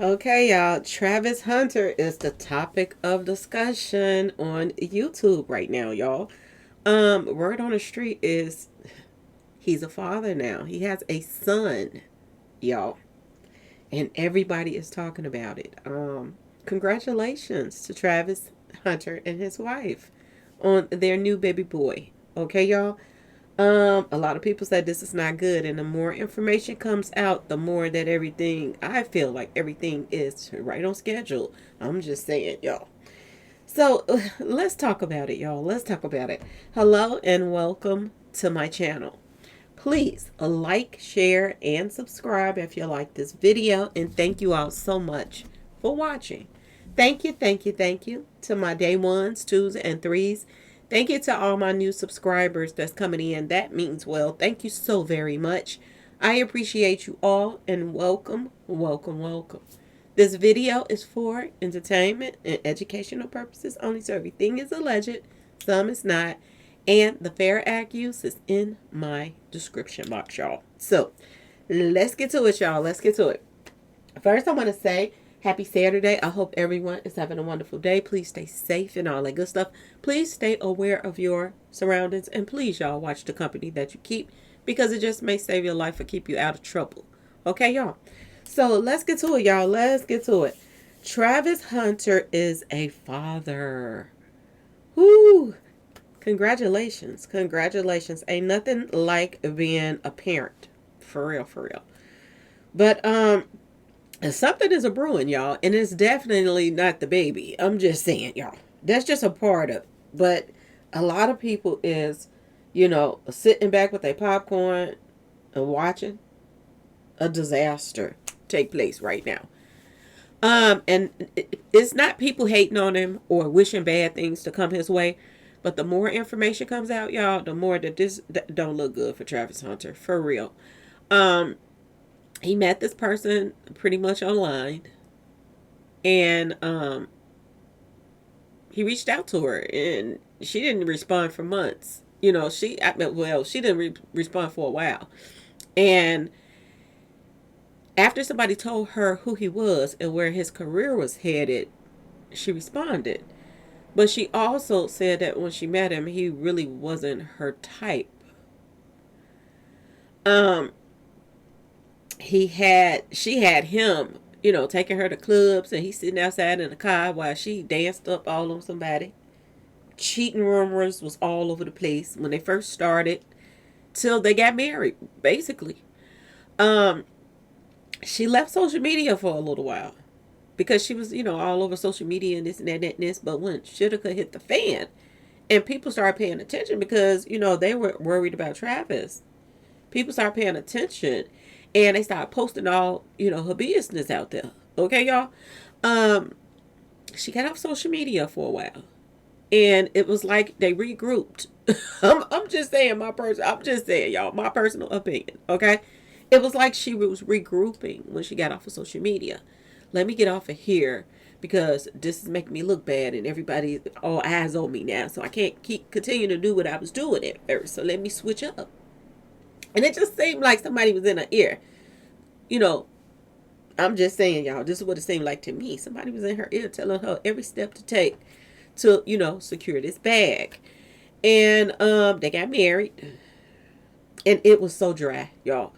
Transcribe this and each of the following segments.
Okay, y'all. Travis Hunter is the topic of discussion on YouTube right now, y'all. Word on the street is he's a father now. He has a son, y'all, and everybody is talking about it. Congratulations to Travis Hunter and his wife on their new baby boy. Okay, y'all. A lot of people said this is not good, and the more information comes out, the more that everything I feel like everything is right on schedule. I'm just saying, y'all. So let's talk about it, y'all. Let's talk about it. Hello and welcome to my channel. Please like, share, and subscribe if you like this video, and thank you all so much for watching. Thank you to my day ones, twos, and threes. Thank you to all my new subscribers that's coming in. That means well. Thank you so very much. I appreciate you all and welcome, welcome, welcome. This video is for entertainment and educational purposes only, so everything is alleged, some is not, and the fair act use is in my description box, y'all. So let's get to it, y'all. Let's get to it. First, I want to say happy Saturday. I hope everyone is having a wonderful day. Please stay safe and all that good stuff. Please stay aware of your surroundings. And please, y'all, watch the company that you keep, because it just may save your life or keep you out of trouble. Okay, y'all? So let's get to it, y'all. Let's get to it. Travis Hunter is a father. Whoo! Congratulations. Congratulations. Ain't nothing like being a parent. For real, for real. But, something is a brewing, y'all, and it's definitely not the baby. I'm just saying, y'all. That's just a part of it. But a lot of people is, sitting back with their popcorn and watching a disaster take place right now. And it's not people hating on him or wishing bad things to come his way, but the more information comes out, y'all, the more that this don't look good for Travis Hunter, for real. He met this person pretty much online, and he reached out to her, and she didn't respond for months. She didn't respond for a while, and after somebody told her who he was and where his career was headed, she responded. But she also said that when she met him, he really wasn't her type. She had him, taking her to clubs, and he's sitting outside in the car while she danced up all on somebody. Cheating rumors was all over the place when they first started till they got married, basically. She left social media for a little while because she was, all over social media and this and that and this. But when shoulda could hit the fan, and people started paying attention because, they were worried about Travis. People started paying attention, and they started posting all, her business out there. Okay, y'all? She got off social media for a while, and it was like they regrouped. I'm just saying y'all, my personal opinion, okay? It was like she was regrouping when she got off of social media. Let me get off of here because this is making me look bad, and everybody all eyes on me now, so I can't continue to do what I was doing at first. So let me switch up. And it just seemed like somebody was in her ear. I'm just saying, y'all, this is what it seemed like to me. Somebody was in her ear telling her every step to take to, secure this bag. And they got married. And it was so dry, y'all.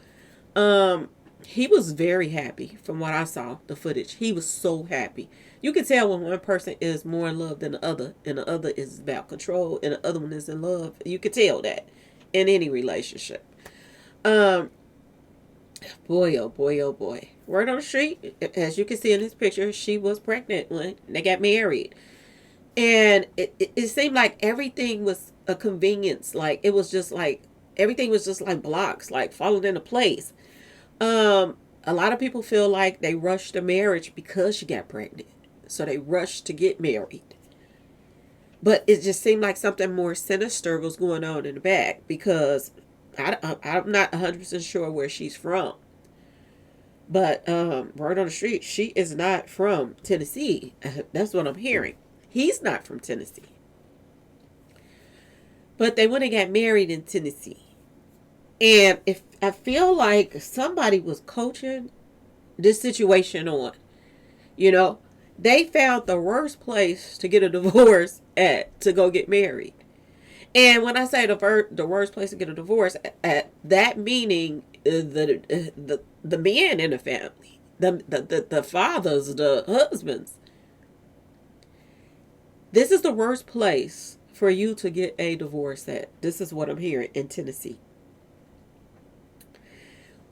He was very happy from what I saw, the footage. He was so happy. You can tell when one person is more in love than the other, and the other is about control, and the other one is in love. You can tell that in any relationship. Boy, oh boy, oh boy. Word on the street, as you can see in this picture, she was pregnant when they got married. And it seemed like everything was a convenience. Like, it was just like, everything was just like blocks, like falling into place. A lot of people feel like they rushed the marriage because she got pregnant. So they rushed to get married. But it just seemed like something more sinister was going on in the back, because I'm not 100% sure where she's from. But word on the street, she is not from Tennessee. That's what I'm hearing. He's not from Tennessee. But they went and got married in Tennessee. And if I feel like somebody was coaching this situation on, You know, they found the worst place to get a divorce at to go get married. And when I say the worst place to get a divorce, at that meaning the men in the family, the fathers, the husbands. This is the worst place for you to get a divorce at. This is what I'm hearing in Tennessee.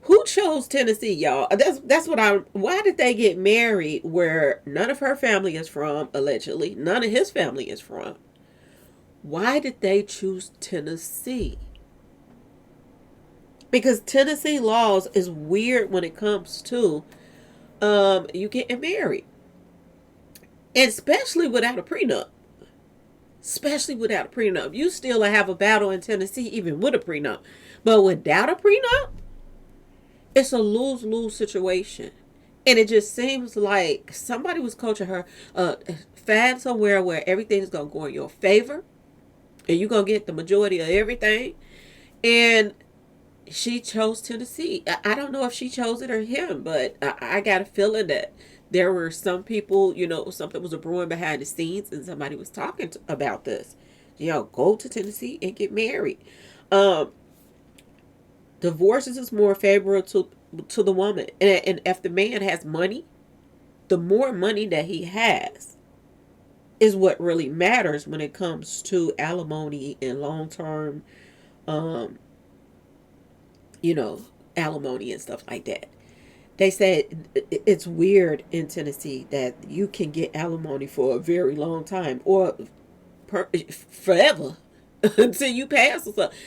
Who chose Tennessee, y'all? That's what I. Why did they get married where none of her family is from? Allegedly, none of his family is from. Why did they choose Tennessee? Because Tennessee laws is weird when it comes to you getting married, and especially without a prenup. Especially without a prenup, you still have a battle in Tennessee even with a prenup. But without a prenup, it's a lose-lose situation. And it just seems like somebody was coaching her, find somewhere where everything's going to go in your favor. And you're going to get the majority of everything. And she chose Tennessee. I don't know if she chose it or him, but I got a feeling that there were some people, something was a brewing behind the scenes and somebody was talking about this. Go to Tennessee and get married. Divorces is more favorable to the woman. And if the man has money, the more money that he has is what really matters when it comes to alimony and long-term, um, alimony and stuff like that. They said it's weird in Tennessee that you can get alimony for a very long time or forever until you pass or something.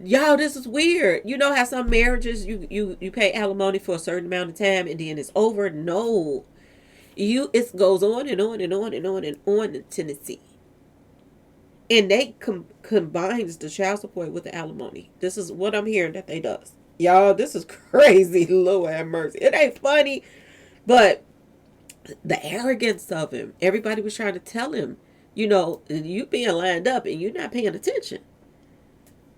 Y'all, this is weird. You know how some marriages you pay alimony for a certain amount of time and then it's over? No. It goes on and on and on and on and on in Tennessee. And they combines the child support with the alimony. This is what I'm hearing that they does. Y'all, this is crazy. Lord have mercy. It ain't funny, but the arrogance of him. Everybody was trying to tell him, you being lined up and you're not paying attention.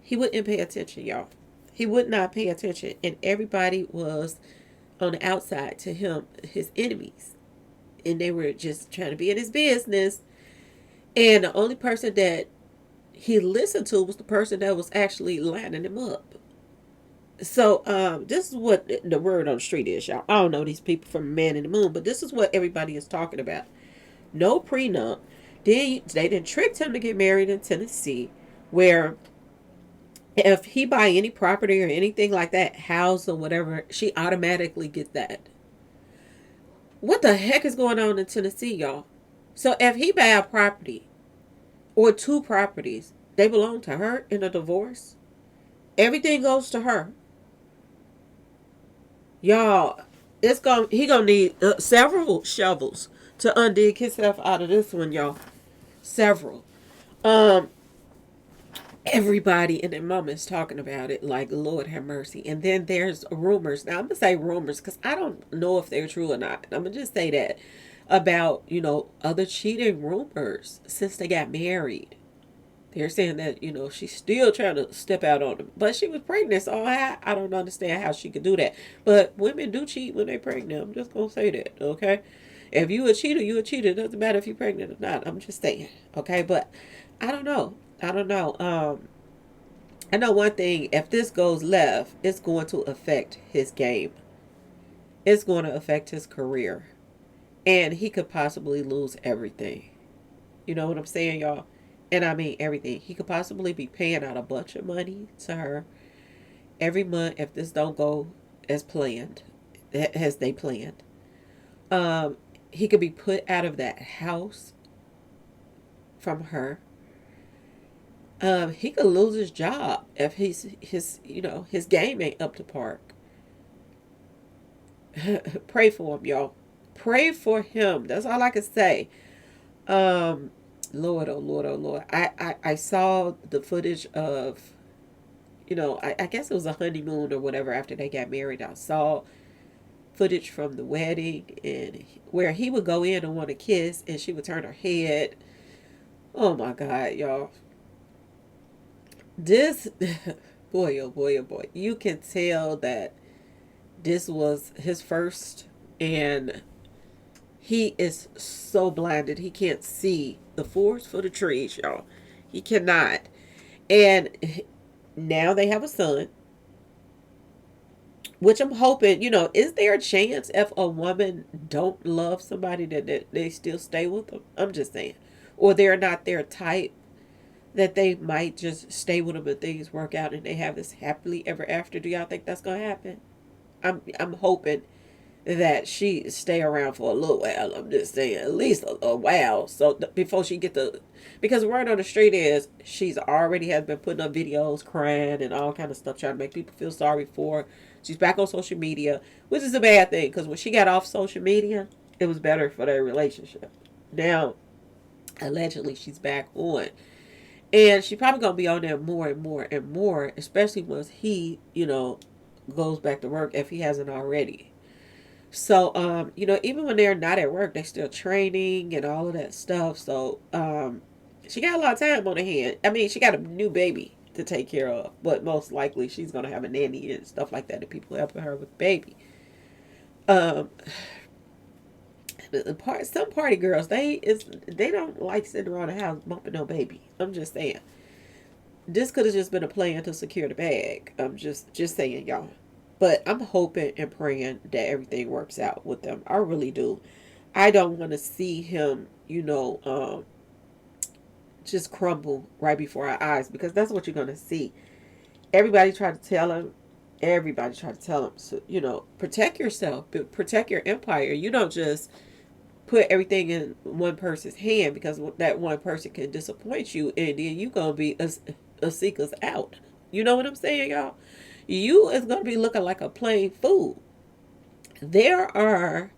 He wouldn't pay attention, y'all. He would not pay attention. And everybody was on the outside to him, his enemies. And they were just trying to be in his business. And the only person that he listened to was the person that was actually lining him up. So, this is what the word on the street is, y'all. I don't know these people from Man in the Moon, but this is what everybody is talking about. No prenup. They didn't trick him to get married in Tennessee, where if he buy any property or anything like that, house or whatever, she automatically gets that. What the heck is going on in Tennessee, y'all? So if he buy a property or two properties, they belong to her in a divorce. Everything goes to her. Y'all, he gonna need several shovels to undig himself out of this one, y'all. Several. Um, Everybody in their mama is talking about it, like Lord have mercy. And then there's rumors. Now I'm gonna say rumors because I don't know if they're true or not. I'm gonna just say that about other cheating rumors since they got married. They're saying that, she's still trying to step out on him. But she was pregnant, so I don't understand how she could do that. But women do cheat when they're pregnant. I'm just going to say that, okay? If you a cheater, you a cheater. It doesn't matter if you're pregnant or not. I'm just saying, okay? But I don't know. I don't know. I know one thing. If this goes left, it's going to affect his game. It's going to affect his career. And he could possibly lose everything. You know what I'm saying, y'all? And I mean everything. He could possibly be paying out a bunch of money to her every month if this don't go as planned, as they planned. He could be put out of that house from her. He could lose his job if his game ain't up to par. Pray for him, y'all. Pray for him. That's all I can say. Lord, oh Lord, oh Lord. I saw the footage of, I guess it was a honeymoon or whatever after they got married. I saw footage from the wedding and where he would go in and want to kiss and she would turn her head. Oh my God, y'all. This, boy, oh boy, oh boy. You can tell that this was his first and He is so blinded. He can't see the forest for the trees, y'all. He cannot. And now they have a son, which I'm hoping, is there a chance if a woman don't love somebody that they still stay with them? I'm just saying. Or they're not their type, that they might just stay with them and things work out and they have this happily ever after. Do y'all think that's gonna happen? I'm hoping that she stay around for a little while. I'm just saying, at least a while, so before she get the, because word on the street is she's already has been putting up videos crying and all kind of stuff, trying to make people feel sorry for her. She's back on social media, which is a bad thing, because when she got off social media, it was better for their relationship. Now, allegedly, she's back on, and she's probably gonna be on there more and more and more, especially once he, goes back to work, if he hasn't already. So, even when they're not at work, they're still training and all of that stuff. So, she got a lot of time on her hand. I mean, she got a new baby to take care of, but most likely she's going to have a nanny and stuff like that, and people helping her with the baby. Um, some party girls, they don't like sitting around the house bumping no baby. I'm just saying. This could have just been a plan to secure the bag. I'm just saying, y'all. But I'm hoping and praying that everything works out with them. I really do. I don't want to see him, just crumble right before our eyes, because that's what you're going to see. Everybody tried to tell him. Everybody tried to tell him, so, protect yourself, protect your empire. You don't just put everything in one person's hand, because that one person can disappoint you, and then you're going to be a seekers out. You know what I'm saying, y'all? You is going to be looking like a plain fool. There are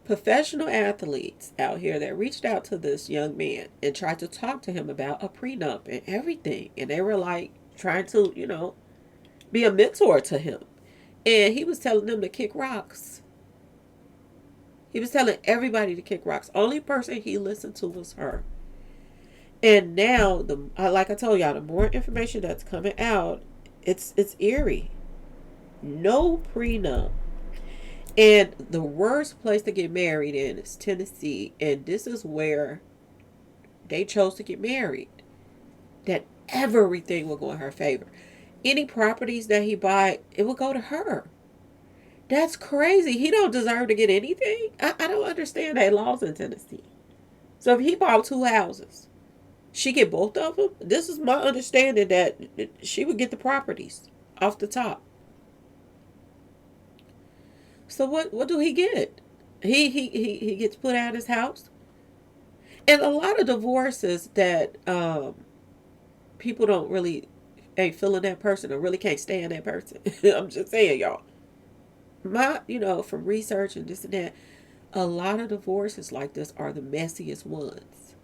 professional athletes out here that reached out to this young man and tried to talk to him about a prenup and everything. And they were like trying to, be a mentor to him. And he was telling them to kick rocks. He was telling everybody to kick rocks. Only person he listened to was her. And now, like I told y'all, the more information that's coming out, it's eerie. No prenup. And the worst place to get married in is Tennessee. And this is where they chose to get married. That everything will go in her favor. Any properties that he buy, it will go to her. That's crazy. He don't deserve to get anything. I don't understand that laws in Tennessee. So if he bought 2 houses, she get both of them. This is my understanding, that she would get the properties off the top. So what do he get? He gets put out of his house. And a lot of divorces that people don't really ain't feeling that person or really can't stand that person. I'm just saying, y'all. From research and this and that, a lot of divorces like this are the messiest ones.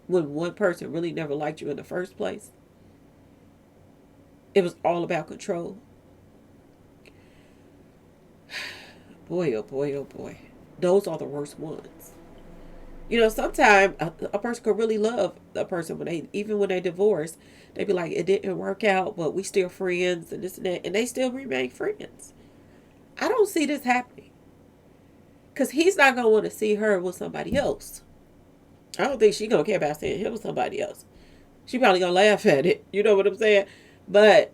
When one person really never liked you in the first place. It was all about control. Boy, oh boy, oh boy. Those are the worst ones. Sometimes a person could really love a person even when they divorce, they be like, it didn't work out, but we still friends and this and that, and they still remain friends. I don't see this happening. Because he's not going to want to see her with somebody else. I don't think she's going to care about seeing him with somebody else. She probably going to laugh at it. You know what I'm saying? But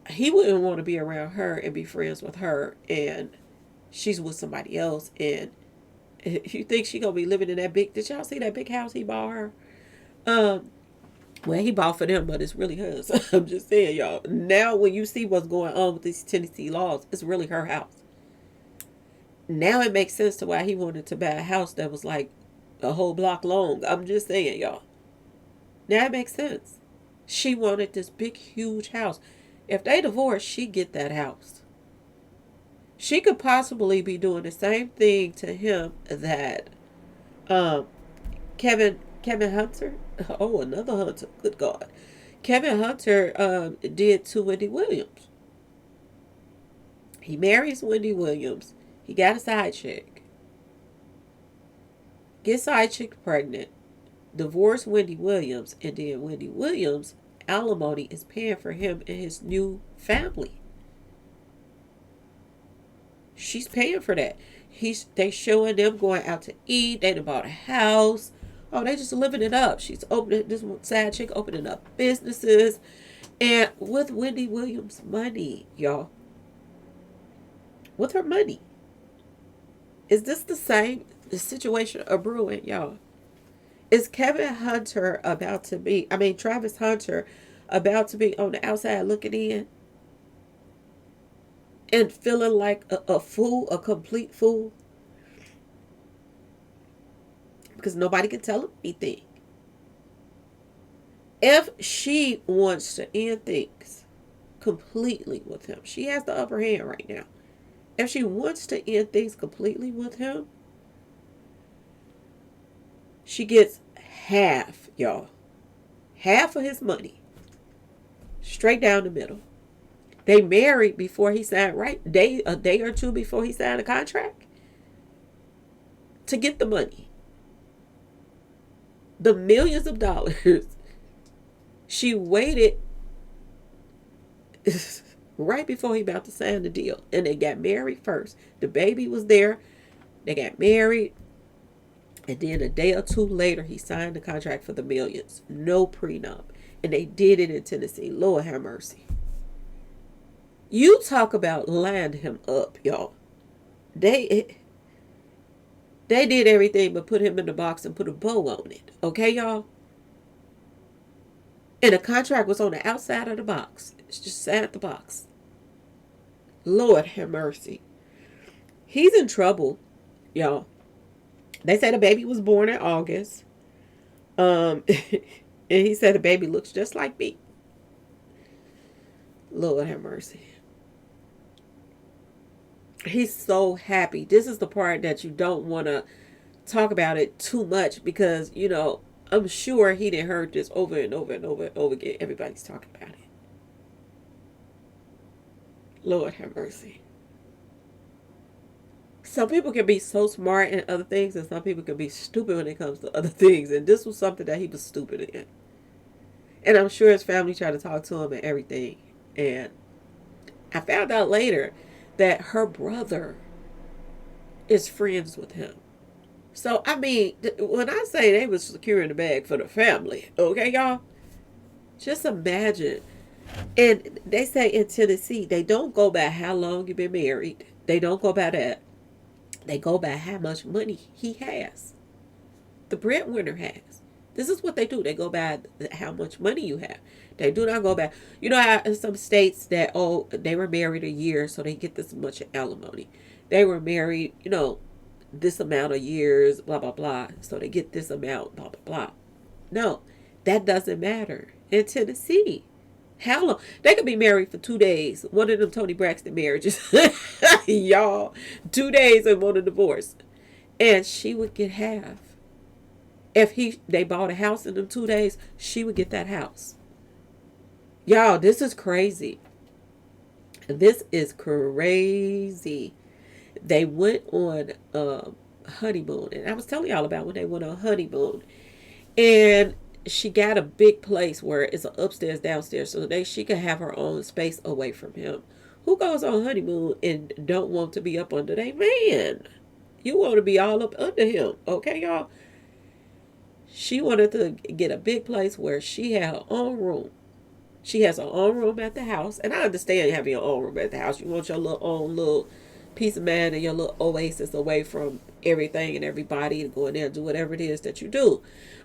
he wouldn't want to be around her and be friends with her, and she's with somebody else. And you think she going to be living in that big... Did y'all see that big house he bought her? Well, he bought for them, but it's really hers. I'm just saying, y'all. Now, when you see what's going on with these Tennessee laws, it's really her house. Now it makes sense to why he wanted to buy a house that was like a whole block long. I'm just saying, y'all. Now it makes sense. She wanted this big, huge house. If they divorce, she get that house. She could possibly be doing the same thing to him that Kevin Hunter. Oh, another Hunter. Good God. Kevin Hunter did to Wendy Williams. He marries Wendy Williams. He got a side chick. Get side chick pregnant. Divorce Wendy Williams. And then Wendy Williams, alimony is paying for him and his new family. She's paying for that. They showing them going out to eat. They done bought a house. Oh, they just living it up. She's opening this side chick opening up businesses, and with Wendy Williams' money, y'all. With her money, is this the same situation of brewing, y'all? Is Kevin Hunter about to be? I mean, Travis Hunter about to be on the outside looking in and feeling like a fool, a complete fool, because nobody can tell him anything. If she wants to end things completely with him, she has the upper hand right now. If she wants to end things completely with him, she gets half, y'all. Half of his money. Straight down the middle. They married before he signed, right? A day or two before he signed a contract to get the money. The millions of dollars. She waited right before he about to sign the deal. And they got married first. The baby was there. They got married. And then a day or two later, he signed the contract for the millions. No prenup. And they did it in Tennessee. Lord have mercy. You talk about lining him up, y'all. They did everything but put him in the box and put a bow on it. Okay, y'all? And the contract was on the outside of the box. It's just sat the box. Lord have mercy. He's in trouble, y'all. They said the baby was born in August. And he said the baby looks just like me. Lord have mercy. He's so happy. This is the part that you don't want to talk about it too much because, you know, I'm sure he didn't heard this over and over and over and over again. Everybody's talking about it. Lord have mercy. Some people can be so smart in other things and some people can be stupid when it comes to other things. And this was something that he was stupid in. And I'm sure his family tried to talk to him and everything. And I found out later that her brother is friends with him. So, I mean, when I say they was securing the bag for the family, okay, y'all? Just imagine. And they say in Tennessee, they don't go by how long you've been married. They don't go by that. They go by how much money he has. The breadwinner has. This is what they do. They go by how much money you have. They do not go by, you know, how in some states that, oh, they were married a year, so they get this much alimony. They were married, you know, this amount of years, blah, blah, blah. So they get this amount, blah, blah, blah. No, that doesn't matter in Tennessee. How long? They could be married for 2 days. One of them Tony Braxton marriages. Y'all, 2 days and want a divorce. And she would get half. If they bought a house in them 2 days, she would get that house. Y'all, this is crazy. This is crazy. They went on honeymoon. And I was telling y'all about when they went on honeymoon. And she got a big place where it's an upstairs, downstairs. So she can have her own space away from him. Who goes on honeymoon and don't want to be up under their man? You want to be all up under him. Okay, y'all? She wanted to get a big place where she had her own room. She has her own room at the house. And I understand having your own room at the house. You want your own little peace of mind and your little oasis away from everything and everybody to go in there and do whatever it is that you do.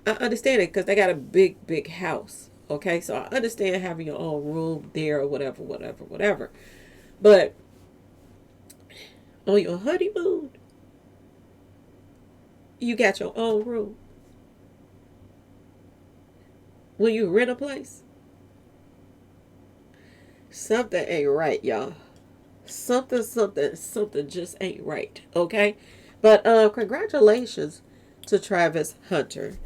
I understand it because they got a big, big house. Okay, so I understand having your own room there or whatever. But on your honeymoon, you got your own room. When you rent a place, something ain't right, y'all. Something just ain't right. Okay? But congratulations to Travis Hunter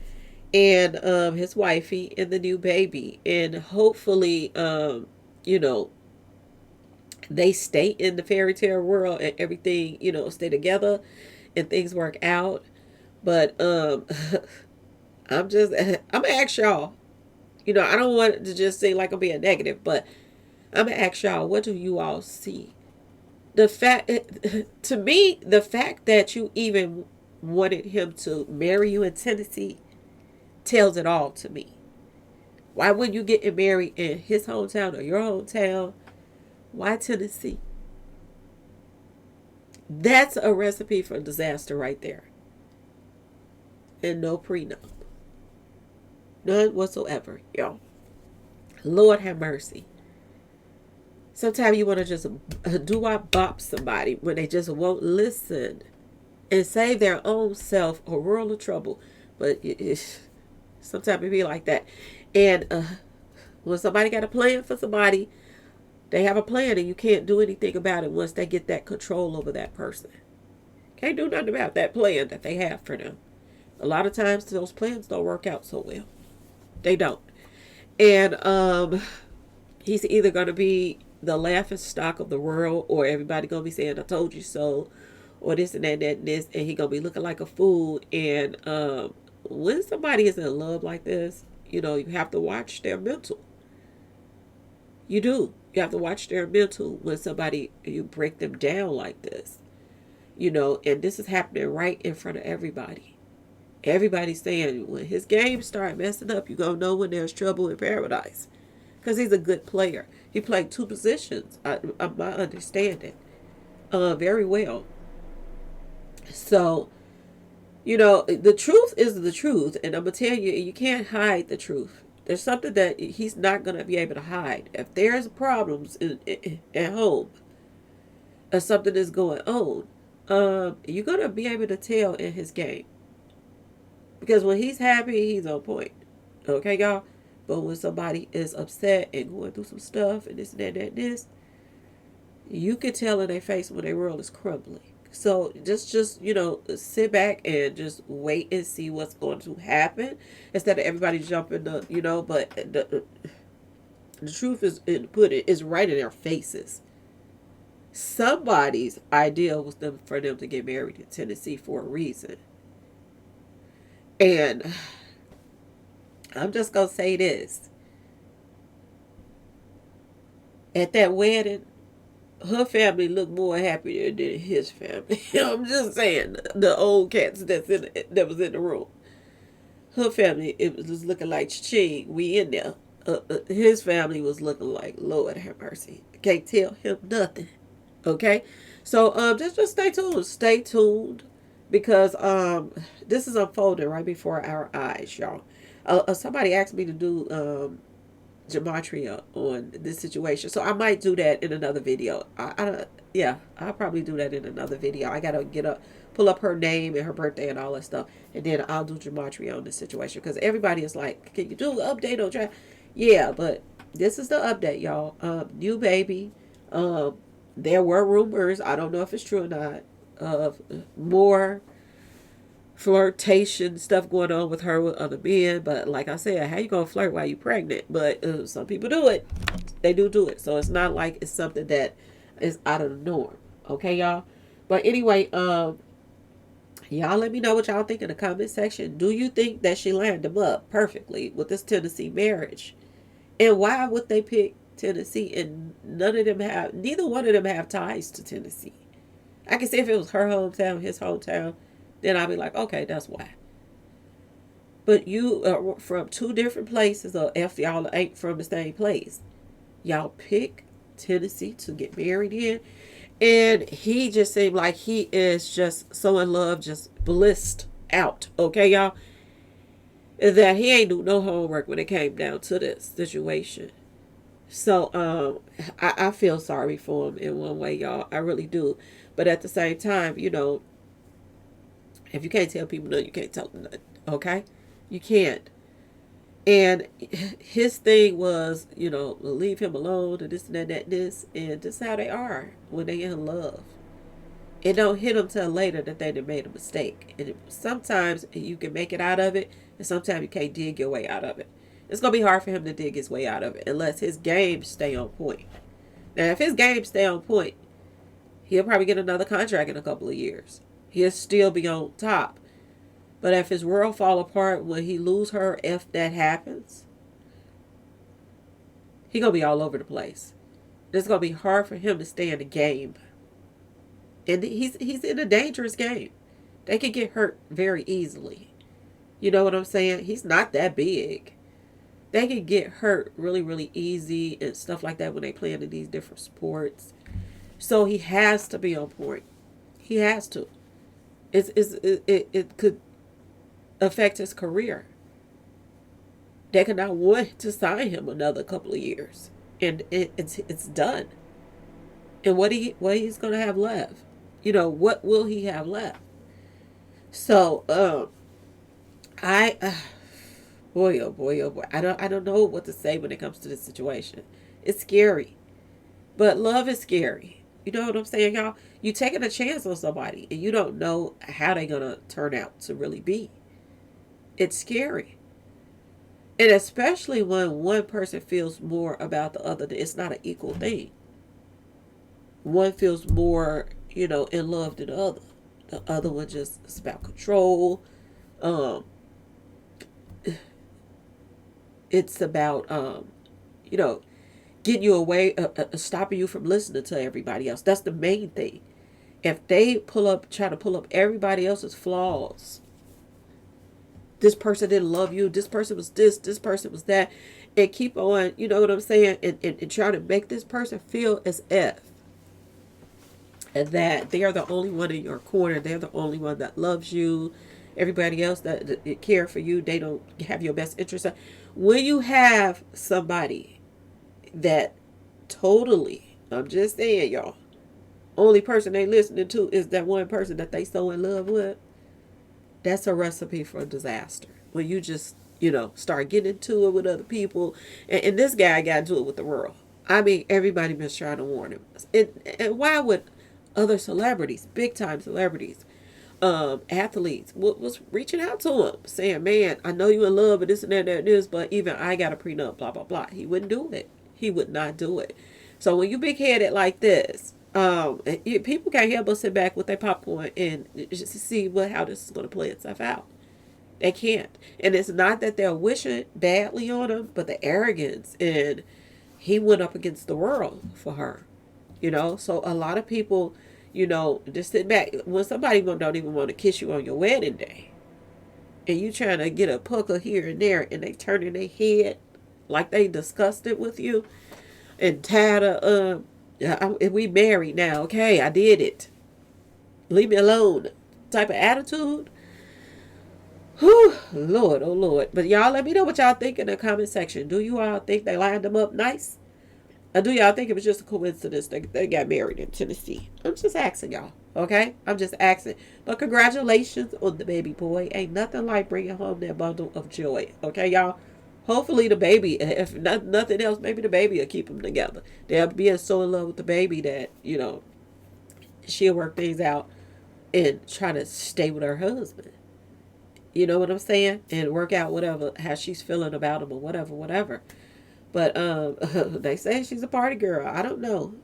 and his wifey and the new baby. And hopefully, you know, they stay in the fairy tale world and everything, you know, stay together and things work out. But I'm gonna ask y'all. You know, I don't want it to just seem like I'm being negative, but I'm gonna ask y'all, what do you all see The fact, to me, the fact that you even wanted him to marry you in Tennessee tells it all to me. Why wouldn't you get married in his hometown or your hometown? Why Tennessee? That's a recipe for disaster right there. And no prenup. None whatsoever, y'all. Lord have mercy. Sometimes you want to just bop somebody when they just won't listen and save their own self a world of trouble. But sometimes it be like that. And when somebody got a plan for somebody, they have a plan and you can't do anything about it once they get that control over that person. Can't do nothing about that plan that they have for them. A lot of times those plans don't work out so well. They don't. And he's either going to be the laughing stock of the world, or everybody going to be saying, I told you so, or this and that and this, and he going to be looking like a fool. And when somebody is in love like this, you have to watch their mental. You do. You have to watch their mental when you break them down like this. And this is happening right in front of everybody. Everybody's saying when his games start messing up, you're going to know when there's trouble in paradise. Because he's a good player. He played 2 positions, my understanding, very well. So, the truth is the truth. And I'm going to tell you, you can't hide the truth. There's something that he's not going to be able to hide. If there's problems at home or something is going on, you're going to be able to tell in his game. Because when he's happy, he's on point. Okay, y'all? But when somebody is upset and going through some stuff and this and that and this, you can tell in their face when their world is crumbling. So just sit back and just wait and see what's going to happen instead of everybody jumping but the truth is right in their faces. Somebody's idea was for them to get married in Tennessee for a reason. And I'm just going to say this. At that wedding, her family looked more happy than his family. I'm just saying, the old cats that was in the room. Her family, it was looking like, ching, we in there. His family was looking like, Lord have mercy. Can't tell him nothing. Okay? So just stay tuned. Stay tuned. Because this is unfolding right before our eyes, y'all. Somebody asked me to do gematria on this situation, so I might do that in another video. I'll probably do that in another video. I gotta pull up her name and her birthday and all that stuff, and then I'll do gematria on this situation, because everybody is like, can you do an update on try? Yeah, but this is the update, y'all. New baby. There were rumors, I don't know if it's true or not, of more flirtation stuff going on with her with other men. But like I said, how you gonna flirt while you pregnant? But some people do it. They do it. So it's not like it's something that is out of the norm. Okay, y'all? But anyway, y'all let me know what y'all think in the comment section. Do you think that she lined them up perfectly with this Tennessee marriage? And why would they pick Tennessee and neither one of them have ties to Tennessee? I can see if it was her hometown, his hometown, then I'd be like, okay, that's why. But you are from 2 different places, or if y'all ain't from the same place, y'all pick Tennessee to get married in. And he just seemed like he is just so in love, just blissed out. Okay, y'all? That he ain't do no homework when it came down to this situation. So I feel sorry for him in one way, y'all. I really do. But at the same time, if you can't tell people nothing, you can't tell them nothing. Okay? You can't. And his thing was, leave him alone and this and that and this. And this is how they are when they in love. It don't hit them till later that they made a mistake. And sometimes you can make it out of it, and sometimes you can't dig your way out of it. It's going to be hard for him to dig his way out of it unless his game stay on point. Now, if his game stay on point, he'll probably get another contract in a couple of years. He'll still be on top. But if his world fall apart when he lose her, if that happens, he going to be all over the place. It's going to be hard for him to stay in the game. And he's in a dangerous game. They can get hurt very easily. You know what I'm saying? He's not that big. They can get hurt really, really easy and stuff like that when they play in these different sports. So he has to be on point. He has to. It could affect his career. They could not want to sign him another couple of years, and it's done. And what he's gonna have left? You know, what will he have left? So I boy, oh boy, oh boy. I don't know what to say when it comes to this situation. It's scary. But love is scary. You know what I'm saying, y'all? You taking a chance on somebody and you don't know how they're gonna turn out to really be. It's scary. And especially when one person feels more about the other, it's not an equal thing. One feels more, in love than the other. The other one just is about control. Um, it's about you know, getting you away, stopping you from listening to everybody else. That's the main thing. If they try to pull up everybody else's flaws, this person didn't love you, this person was this person was that, and keep on, you know what I'm saying, and try to make this person feel as if and that they are the only one in your corner, they're the only one that loves you. Everybody else that care for you, they don't have your best interest. When you have somebody that totally, I'm just saying, y'all, only person they listening to is that one person that they so in love with, that's a recipe for disaster. When you just, start getting into it with other people. And this guy got into it with the world. I mean, everybody been trying to warn him. And why would other celebrities, big time celebrities, athletes, was reaching out to him saying, man, I know you in love with this and that and this, but even I got a prenup, blah, blah, blah. He wouldn't do it. He would not do it. So when you big headed like this, people can't help but sit back with their popcorn and just see how this is going to play itself out. They can't. And it's not that they're wishing badly on him, but the arrogance. And he went up against the world for her. So a lot of people, just sit back. When somebody don't even want to kiss you on your wedding day, and you trying to get a pucker here and there, and they turning their head like they disgusted with you and tired of, we married now, okay, I did it, leave me alone type of attitude. Whew, Lord, oh Lord. But y'all let me know what y'all think in the comment section. Do you all think they lined them up nice? Or do y'all think it was just a coincidence they got married in Tennessee? I'm just asking y'all, okay? I'm just asking. But congratulations on the baby boy. Ain't nothing like bringing home that bundle of joy, okay, y'all? Hopefully the baby, if nothing else, maybe the baby will keep them together. They'll be so in love with the baby that, she'll work things out and try to stay with her husband. You know what I'm saying? And work out how she's feeling about him or whatever. But they say she's a party girl. I don't know.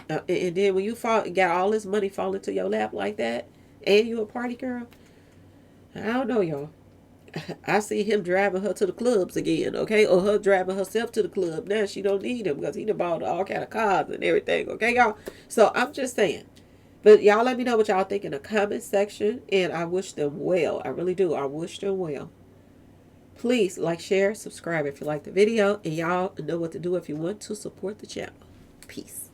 And then when you got all this money fall into your lap like that, and you a party girl, I don't know, y'all. I see him driving her to the clubs again, okay? Or her driving herself to the club. Now she don't need him because he done bought all kind of cars and everything, okay, y'all? So I'm just saying. But y'all let me know what y'all think in the comment section. And I wish them well. I really do. I wish them well. Please like, share, subscribe if you like the video. And y'all know what to do if you want to support the channel. Peace.